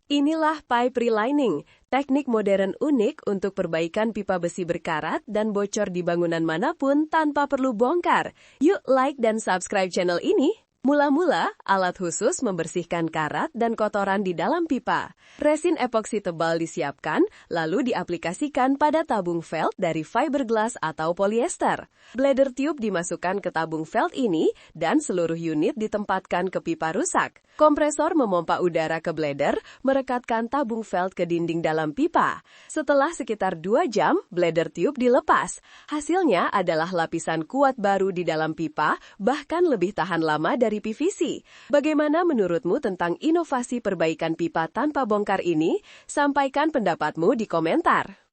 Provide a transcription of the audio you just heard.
Inilah pipe relining, teknik modern unik untuk perbaikan pipa besi berkarat dan bocor di bangunan manapun tanpa perlu bongkar. Yuk like dan subscribe channel ini. Mula-mula, alat khusus membersihkan karat dan kotoran di dalam pipa. Resin epoksi tebal disiapkan, lalu diaplikasikan pada tabung felt dari fiberglass atau polyester. Bladder tube dimasukkan ke tabung felt ini, dan seluruh unit ditempatkan ke pipa rusak. Kompresor memompa udara ke bladder, merekatkan tabung felt ke dinding dalam pipa. Setelah sekitar 2 jam, bladder tube dilepas. Hasilnya adalah lapisan kuat baru di dalam pipa, bahkan lebih tahan lama dari PVC. Bagaimana menurutmu tentang inovasi perbaikan pipa tanpa bongkar ini? Sampaikan pendapatmu di komentar.